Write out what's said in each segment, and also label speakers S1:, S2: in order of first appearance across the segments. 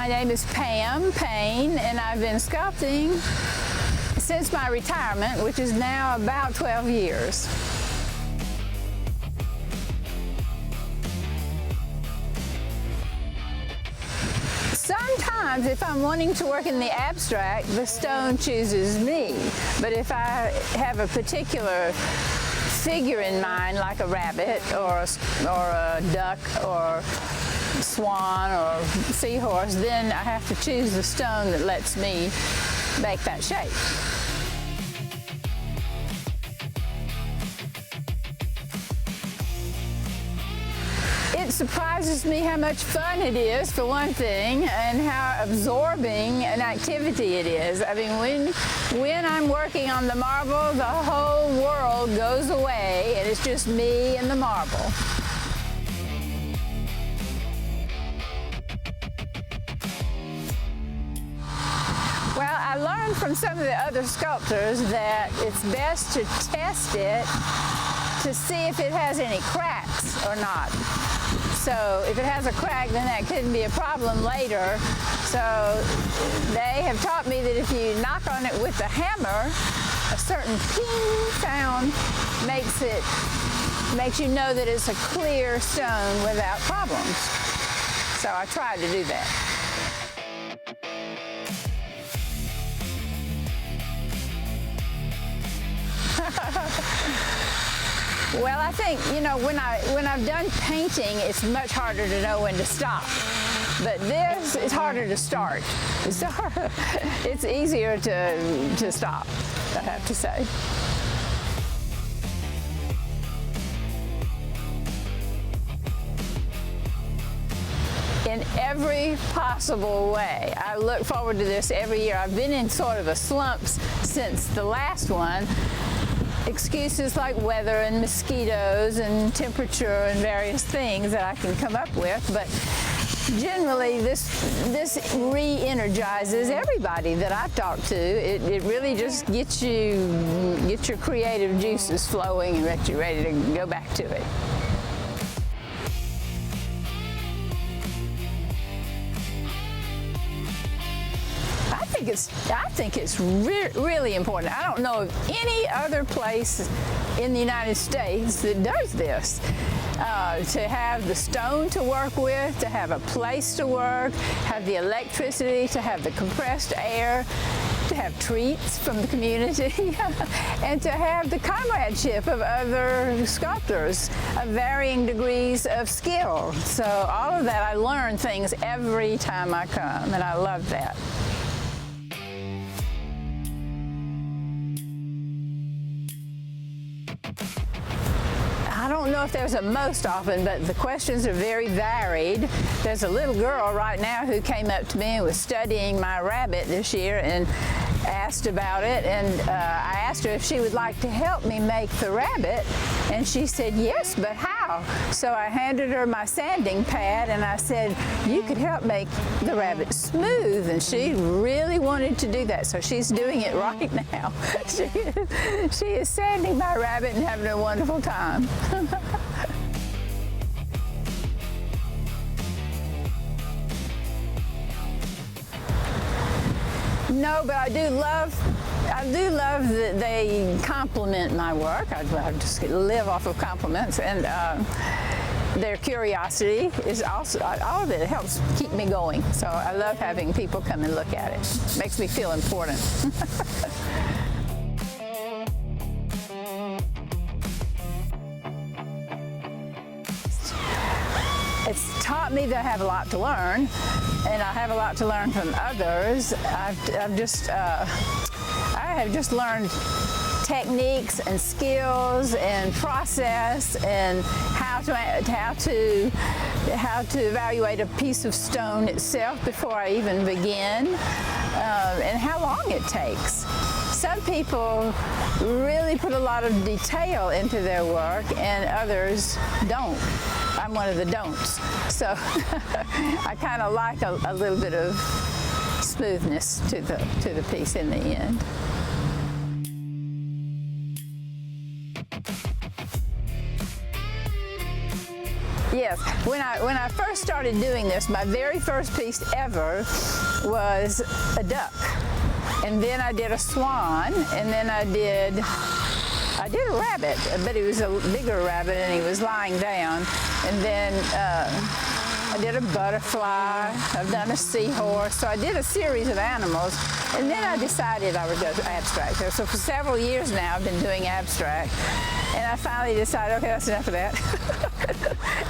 S1: My name is Paine, and I've been sculpting since my retirement, which is now about 12 years. Sometimes, if I'm wanting to work in the abstract, the stone chooses me. But if I have a particular figure in mind, like a rabbit or a duck or swan or seahorse, then I have to choose the stone that lets me make that shape. It surprises me how much fun it is, for one thing, and how absorbing an activity it is. I mean, when I'm working on the marble, the whole world goes away, and it's just me and the marble. Well, I learned from some of the other sculptors that it's best to test it to see if it has any cracks or not. So if it has a crack, then that could be a problem later. So they have taught me that if you knock on it with a hammer, a certain ping sound makes you know that it's a clear stone without problems. So I tried to do that. Well, I think, you know, when I've done painting, it's much harder to know when to stop. But this is harder to start. It's easier to stop, I have to say. In every possible way. I look forward to this every year. I've been in sort of a slump since the last one. Excuses like weather and mosquitoes and temperature and various things that I can come up with, but generally this re-energizes everybody that I've talked to. It really just gets your creative juices flowing and gets you ready to go back to it. I think it's really important. I don't know of any other place in the United States that does this. To have the stone to work with, to have a place to work, have the electricity, to have the compressed air, to have treats from the community, and to have the comradeship of other sculptors of varying degrees of skill. So all of that, I learn things every time I come, and I love that. I don't know if there's a most often, but the questions are very varied. There's a little girl right now who came up to me and was studying my rabbit this year and asked about it, and I asked her if she would like to help me make the rabbit, and she said yes, but how? So I handed her my sanding pad and I said, you could help make the rabbit smooth, and she really wanted to do that, so she's doing it right now. She is sanding my rabbit and having a wonderful time. No, but I do love that they compliment my work. I just live off of compliments, and their curiosity is also, all of it helps keep me going. So I love having people come and look at it. It makes me feel important. It's taught me that I have a lot to learn, and I have a lot to learn from others. I have just learned techniques and skills and process and how to evaluate a piece of stone itself before I even begin, and how long it takes. Some people really put a lot of detail into their work, and others don't. I'm one of the don'ts. So I kind of like a little bit of smoothness to the piece in the end. Yes, when I first started doing this, my very first piece ever was a duck. And then I did a swan, and then I did a rabbit, but he was a bigger rabbit and he was lying down. And then I did a butterfly, I've done a seahorse, so I did a series of animals, and then I decided I would go to abstract. So for several years now I've been doing abstract, and I finally decided, okay, that's enough of that.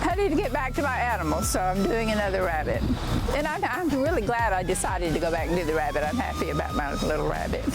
S1: I need to get back to my animals, so I'm doing another rabbit. And I'm really glad I decided to go back and do the rabbit. I'm happy about my little rabbit.